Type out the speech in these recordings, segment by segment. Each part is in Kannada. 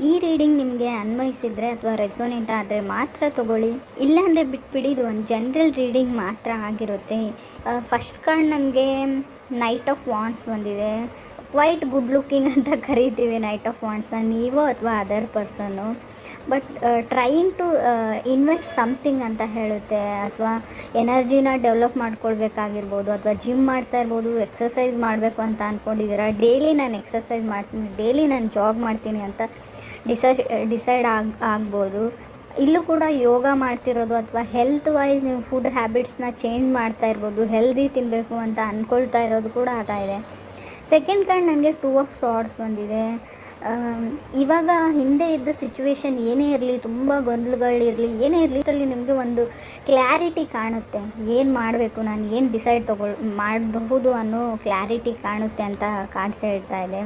ಈ ರೀಡಿಂಗ್ ನಿಮಗೆ ಅನ್ವಯಿಸಿದರೆ ಅಥವಾ ರೆಸೋನೇಟ್ ಆದರೆ ಮಾತ್ರ ತೊಗೊಳ್ಳಿ, ಇಲ್ಲಾಂದರೆ ಬಿಟ್ಬಿಡಿ. ಇದು ಒಂದು ಜನರಲ್ ರೀಡಿಂಗ್ ಮಾತ್ರ ಆಗಿರುತ್ತೆ. ಫಸ್ಟ್ ಕಾರ್ಡ್ ನನಗೆ ನೈಟ್ ಆಫ್ ವಾಂಡ್ಸ್ ಬಂದಿದೆ. ಕ್ವೈಟ್ ಗುಡ್ ಲುಕ್ಕಿಂಗ್ ಅಂತ ಕರಿತೀವಿ ನೈಟ್ ಆಫ್ ವಾಂಡ್ಸ್ನ, ನೀವು ಅಥವಾ other person. But trying to invest something ಅಂತ ಹೇಳುತ್ತೆ. ಅಥವಾ ಎನರ್ಜಿನ ಡೆವಲಪ್ ಮಾಡ್ಕೊಳ್ಬೇಕಾಗಿರ್ಬೋದು, ಅಥವಾ ಜಿಮ್ ಮಾಡ್ತಾ ಇರ್ಬೋದು, ಎಕ್ಸಸೈಸ್ ಮಾಡಬೇಕು ಅಂತ ಅಂದ್ಕೊಂಡಿದ್ದೀರಾ. ಡೈಲಿ ನಾನು ಎಕ್ಸಸೈಸ್ ಮಾಡ್ತೀನಿ, ಡೈಲಿ ನಾನು ಜಾಗ್ ಮಾಡ್ತೀನಿ ಅಂತ ಡಿಸೈಡ್ ಆಗ್ಬೋದು. ಇಲ್ಲೂ ಕೂಡ ಯೋಗ ಮಾಡ್ತಿರೋದು ಅಥವಾ ಹೆಲ್ತ್ ವೈಸ್ ನೀವು ಫುಡ್ ಹ್ಯಾಬಿಟ್ಸ್ನ ಚೇಂಜ್ ಮಾಡ್ತಾ ಇರ್ಬೋದು, ಹೆಲ್ದಿ ತಿನ್ನಬೇಕು ಅಂತ ಅಂದ್ಕೊಳ್ತಾ ಇರೋದು ಕೂಡ ಆಗ್ತಾಯಿದೆ. ಸೆಕೆಂಡ್ ಕಾರ್ಡ್ ನನಗೆ 2 ಆಫ್ ಸಾರ್ಡ್ಸ್ ಬಂದಿದೆ. ಇವಾಗ ಹಿಂದೆ ಇದ್ದ ಸಿಚುವೇಶನ್ ಏನೇ ಇರಲಿ, ತುಂಬ ಗೊಂದಲಗಳಿರಲಿ, ಏನೇ ಇರಲಿ, ಇದರಲ್ಲಿ ನಿಮಗೆ ಒಂದು ಕ್ಲಾರಿಟಿ ಕಾಣುತ್ತೆ. ಏನು ಮಾಡಬೇಕು, ನಾನು ಏನು ಡಿಸೈಡ್ ಮಾಡಬಹುದು ಅನ್ನೋ ಕ್ಲಾರಿಟಿ ಕಾಣುತ್ತೆ ಅಂತ ಕಾರ್ಡ್ಸ್ ಹೇಳ್ತಾ ಇದೆ.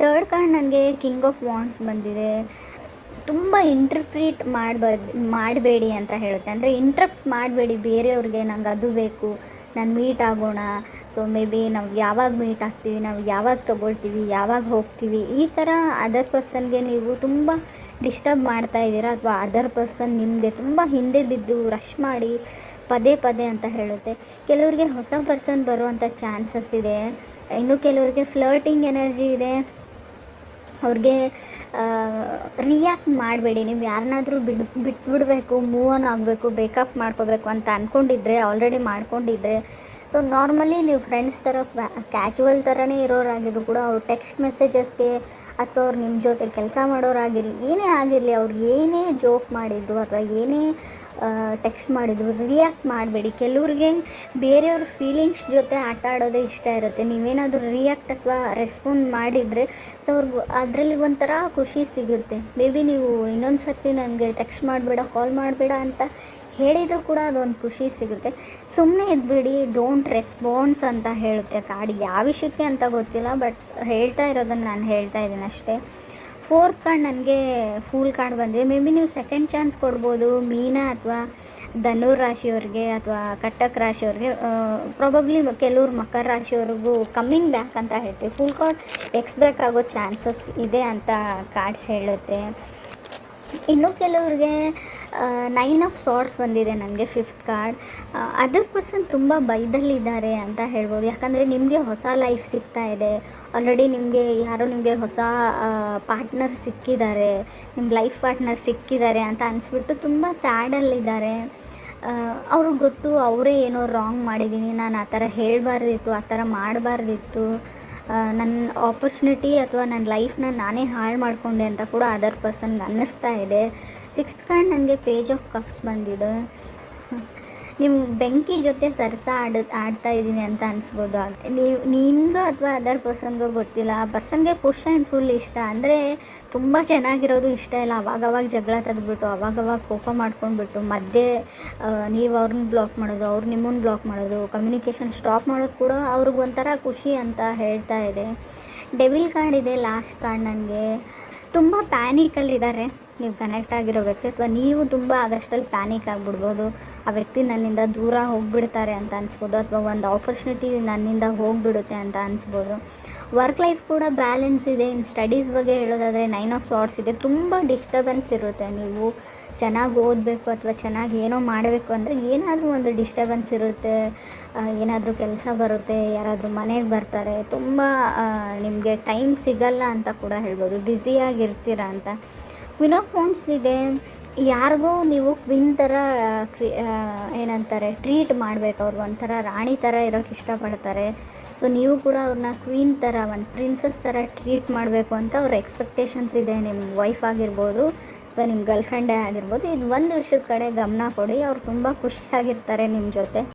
ಥರ್ಡ್ ಕಾರ್ಡ್ ನನಗೆ ಕಿಂಗ್ ಆಫ್ ವಾಂಡ್ಸ್ ಬಂದಿದೆ. ತುಂಬ ಇಂಟರ್ಪ್ರಿಟ್ ಮಾಡಬೇಡಿ ಅಂತ ಹೇಳುತ್ತೆ. ಅಂದರೆ ಇಂಟ್ರಪ್ಟ್ ಮಾಡಬೇಡಿ ಬೇರೆಯವ್ರಿಗೆ, ನಂಗೆ ಅದು ಬೇಕು, ನಾನು ಮೀಟ್ ಆಗೋಣ, ಸೊ ಮೇ ಬಿ ನಾವು ಯಾವಾಗ ಮೀಟ್ ಆಗ್ತೀವಿ, ನಾವು ಯಾವಾಗ ತೊಗೊಳ್ತೀವಿ, ಯಾವಾಗ ಹೋಗ್ತೀವಿ, ಈ ಥರ ಅದರ್ ಪರ್ಸನ್ಗೆ ನೀವು ತುಂಬ ಡಿಸ್ಟರ್ಬ್ ಮಾಡ್ತಾ ಇದ್ದೀರಾ. ಅಥವಾ ಅದರ್ ಪರ್ಸನ್ ನಿಮಗೆ ತುಂಬ ಹಿಂದೆ ಬಿದ್ದು ರಶ್ ಮಾಡಿ ಪದೇ ಪದೇ ಅಂತ ಹೇಳುತ್ತೆ. ಕೆಲವ್ರಿಗೆ ಹೊಸ ಪರ್ಸನ್ ಬರುವಂಥ ಚಾನ್ಸಸ್ ಇದೆ. ಇನ್ನು ಕೆಲವ್ರಿಗೆ ಫ್ಲರ್ಟಿಂಗ್ ಎನರ್ಜಿ ಇದೆ. ಅವ್ರಿಗೆ ರಿಯಾಕ್ಟ್ ಮಾಡಬೇಡಿ. ನೀವು ಯಾರನ್ನಾದರೂ ಬಿಟ್ಬಿಡಬೇಕು, ಮೂವ್ ಆನ್ ಆಗಬೇಕು, ಬ್ರೇಕಪ್ ಮಾಡ್ಕೋಬೇಕು ಅಂತ ಅಂದ್ಕೊಂಡಿದ್ರೆ, ಆಲ್ರೆಡಿ ಮಾಡ್ಕೊಂಡಿದ್ರೆ, ಸೊ ನಾರ್ಮಲಿ ನೀವು ಫ್ರೆಂಡ್ಸ್ ಥರ ಕ್ಯಾಜುವಲ್ ಥರನೇ ಇರೋರಾಗಿದ್ರು ಕೂಡ ಅವ್ರು ಟೆಕ್ಸ್ಟ್ ಮೆಸೇಜಸ್ಗೆ ಅಥವಾ ಅವ್ರು ನಿಮ್ಮ ಜೊತೆ ಕೆಲಸ ಮಾಡೋರಾಗಿರಲಿ, ಏನೇ ಆಗಿರಲಿ, ಅವ್ರಿಗೆ ಏನೇ ಜೋಕ್ ಮಾಡಿದರು ಅಥವಾ ಏನೇ ಟೆಕ್ಸ್ಟ್ ಮಾಡಿದರು, ರಿಯಾಕ್ಟ್ ಮಾಡಬೇಡಿ. ಕೆಲವ್ರಿಗೆ ಬೇರೆಯವ್ರ ಫೀಲಿಂಗ್ಸ್ ಜೊತೆ ಆಟ ಆಡೋದೇ ಇಷ್ಟ ಇರುತ್ತೆ. ನೀವೇನಾದರೂ ರಿಯಾಕ್ಟ್ ಅಥವಾ ರೆಸ್ಪಾಂಡ್ ಮಾಡಿದರೆ ಸೊ ಅವ್ರಿಗೂ ಅದರಲ್ಲಿ ಒಂಥರ ಖುಷಿ ಸಿಗುತ್ತೆ. ಮೇ ಬಿ ನೀವು ಇನ್ನೊಂದು ಸರ್ತಿ ನನಗೆ ಟೆಕ್ಸ್ಟ್ ಮಾಡಬೇಡ, ಕಾಲ್ ಮಾಡಬೇಡ ಅಂತ ಹೇಳಿದರೂ ಕೂಡ ಅದೊಂದು ಖುಷಿ ಸಿಗುತ್ತೆ. ಸುಮ್ಮನೆ ಇದ್ಬಿಡಿ, ಡೋಂಟ್ ರೆಸ್ಪಾನ್ಸ್ ಅಂತ ಹೇಳುತ್ತೆ ಕಾರ್ಡ್. ಯಾವ ವಿಷಯಕ್ಕೆ ಅಂತ ಗೊತ್ತಿಲ್ಲ, ಬಟ್ ಹೇಳ್ತಾ ಇರೋದನ್ನು ನಾನು ಹೇಳ್ತಾ ಇದ್ದೀನಿ ಅಷ್ಟೇ. ಫೋರ್ತ್ ಕಾರ್ಡ್ ನನಗೆ ಫೂಲ್ ಕಾರ್ಡ್ ಬಂದಿದೆ. ಮೇ ಬಿ ನೀವು ಸೆಕೆಂಡ್ ಚಾನ್ಸ್ ಕೊಡ್ಬೋದು ಮೀನ ಅಥವಾ ಧನುರ್ ರಾಶಿಯವ್ರಿಗೆ ಅಥವಾ ಕಟಕ್ ರಾಶಿಯವ್ರಿಗೆ. ಪ್ರಾಬಬ್ಲಿ ಕೆಲವ್ರು ಮಕರ ರಾಶಿಯವ್ರಿಗೂ ಕಮ್ಮಿಂಗ್ ಬ್ಯಾಕ್ ಅಂತ ಹೇಳ್ತೀವಿ. ಫುಲ್ ಕಾರ್ಡ್ ಎಕ್ಸ್ಬ್ಯಾಕ್ ಆಗೋ ಚಾನ್ಸಸ್ ಇದೆ ಅಂತ ಕಾರ್ಡ್ಸ್ ಹೇಳುತ್ತೆ. ಇನ್ನು ಕೆಲವ್ರಿಗೆ 9 ಆಫ್ ಸಾರ್ಡ್ಸ್ ಬಂದಿದೆ ನನಗೆ ಫಿಫ್ತ್ ಕಾರ್ಡ್. ಅದರ್ ಪರ್ಸನ್ ತುಂಬ ಭಯದಲ್ಲಿದ್ದಾರೆ ಅಂತ ಹೇಳ್ಬೋದು. ಯಾಕಂದರೆ ನಿಮಗೆ ಹೊಸ ಲೈಫ್ ಸಿಗ್ತಾ ಇದೆ. ಆಲ್ರೆಡಿ ನಿಮಗೆ ಹೊಸ ಪಾರ್ಟ್ನರ್ ಸಿಕ್ಕಿದ್ದಾರೆ, ನಿಮ್ಮ ಲೈಫ್ ಪಾರ್ಟ್ನರ್ ಸಿಕ್ಕಿದ್ದಾರೆ ಅಂತ ಅನಿಸ್ಬಿಟ್ಟು ತುಂಬ ಸ್ಯಾಡಲ್ಲಿದ್ದಾರೆ. ಅವ್ರಿಗೆ ಗೊತ್ತು ಅವರೇ ಏನೋ ರಾಂಗ್ ಮಾಡಿದ್ದೀನಿ, ನಾನು ಆ ಥರ ಹೇಳಬಾರ್ದಿತ್ತು, ಆ ಥರ ಮಾಡಬಾರ್ದಿತ್ತು, ನನ್ನ ಆಪರ್ಚುನಿಟಿ ಅಥವಾ ನನ್ನ ಲೈಫ್ನ ನಾನೇ ಹಾಳು ಮಾಡಿಕೊಂಡೆ ಅಂತ ಕೂಡ ಅದರ್ ಪರ್ಸನ್ಗೆ ಅನ್ನಿಸ್ತಾ ಇದೆ. ಸಿಕ್ಸ್ತ್ ಕಾರ್ಡ್ ನನಗೆ ಪೇಜ್ ಆಫ್ ಕಪ್ಸ್ ಬಂದಿದೆ. ನಿಮ್ಮ ಬೆಂಕಿ ಜೊತೆ ಆಡ್ತಾ ಇದ್ದೀನಿ ಅಂತ ಅನಿಸ್ಬೋದು. ನಿಮಗೂ ಅಥವಾ ಅದರ್ ಪರ್ಸನ್ಗೂ ಗೊತ್ತಿಲ್ಲ. ಆ ಪರ್ಸನ್ಗೆ ಪುಷ್ ಆ್ಯಂಡ್ ಫುಲ್ ಇಷ್ಟ. ಅಂದರೆ ತುಂಬ ಚೆನ್ನಾಗಿರೋದು ಇಷ್ಟ ಇಲ್ಲ. ಅವಾಗವಾಗ ಜಗಳ ತೆಗೆದ್ಬಿಟ್ಟು, ಅವಾಗವಾಗ ಕೋಪ ಮಾಡ್ಕೊಂಡ್ಬಿಟ್ಟು, ಮಧ್ಯೆ ನೀವು ಅವ್ರನ್ನ ಬ್ಲಾಕ್ ಮಾಡೋದು, ಅವ್ರು ನಿಮ್ಮನ್ನು ಬ್ಲಾಕ್ ಮಾಡೋದು, ಕಮ್ಯುನಿಕೇಷನ್ ಸ್ಟಾಪ್ ಮಾಡೋದು ಕೂಡ ಅವ್ರಿಗೊಂಥರ ಖುಷಿ ಅಂತ ಹೇಳ್ತಾ ಇದೆ. ಡೆವಿಲ್ ಕಾರ್ಡ್ ಇದೆ ಲಾಸ್ಟ್ ಕಾರ್ಡ್ ನನಗೆ. ತುಂಬ ಪ್ಯಾನಿಕಲ್ಲಿದ್ದಾರೆ ನೀವು ಕನೆಕ್ಟ್ ಆಗಿರೋ ವ್ಯಕ್ತಿ, ಅಥವಾ ನೀವು ತುಂಬ ಆಗಷ್ಟಲ್ಲಿ ಪ್ಯಾನಿಕ್ ಆಗಿಬಿಡ್ಬೋದು. ಆ ವ್ಯಕ್ತಿ ನನ್ನಿಂದ ದೂರ ಹೋಗಿಬಿಡ್ತಾರೆ ಅಂತ ಅನಿಸ್ಬೋದು, ಅಥವಾ ಒಂದು ಆಪರ್ಚುನಿಟಿ ನನ್ನಿಂದ ಹೋಗಿಬಿಡುತ್ತೆ ಅಂತ ಅನಿಸ್ಬೋದು. ವರ್ಕ್ ಲೈಫ್ ಕೂಡ ಬ್ಯಾಲೆನ್ಸ್ ಇದೆ. ಇನ್ನು ಸ್ಟಡೀಸ್ ಬಗ್ಗೆ ಹೇಳೋದಾದರೆ 9 ಆಫ್ ಸಾರ್ಡ್ಸ್ ಇದೆ. ತುಂಬ ಡಿಸ್ಟರ್ಬೆನ್ಸ್ ಇರುತ್ತೆ. ನೀವು ಚೆನ್ನಾಗಿ ಓದಬೇಕು ಅಥವಾ ಚೆನ್ನಾಗಿ ಏನೋ ಮಾಡಬೇಕು ಅಂದರೆ ಏನಾದರೂ ಒಂದು ಡಿಸ್ಟರ್ಬೆನ್ಸ್ ಇರುತ್ತೆ. ಏನಾದರೂ ಕೆಲಸ ಬರುತ್ತೆ, ಯಾರಾದರೂ ಮನೆಗೆ ಬರ್ತಾರೆ, ತುಂಬ ನಿಮಗೆ ಟೈಮ್ ಸಿಗಲ್ಲ ಅಂತ ಕೂಡ ಹೇಳ್ಬೋದು, ಬ್ಯುಸಿಯಾಗಿರ್ತೀರ ಅಂತ. ಕ್ವೀನ್ ಆಫ್ ವಾಂಡ್ಸ್ ಇದೆ. ಯಾರಿಗೂ ನೀವು ಕ್ವೀನ್ ಥರ ಏನಂತಾರೆ ಟ್ರೀಟ್ ಮಾಡಬೇಕು. ಅವ್ರು ಒಂಥರ ರಾಣಿ ಥರ ಇರೋಕ್ಕೆ ಇಷ್ಟಪಡ್ತಾರೆ. ಸೊ ನೀವು ಕೂಡ ಅವ್ರನ್ನ ಕ್ವೀನ್ ಥರ, ಒಂದು ಪ್ರಿನ್ಸಸ್ ಥರ ಟ್ರೀಟ್ ಮಾಡಬೇಕು ಅಂತ ಅವ್ರ ಎಕ್ಸ್ಪೆಕ್ಟೇಷನ್ಸ್ ಇದೆ. ನಿಮ್ಮ ವೈಫ್ ಆಗಿರ್ಬೋದು ಅಥವಾ ನಿಮ್ಮ ಗರ್ಲ್ ಫ್ರೆಂಡೇ ಆಗಿರ್ಬೋದು. ಇದು ಒಂದು ವಿಷಯದ ಕಡೆ ಗಮನ ಕೊಡಿ. ಅವ್ರು ತುಂಬ ಖುಷಿಯಾಗಿರ್ತಾರೆ ನಿಮ್ಮ ಜೊತೆ.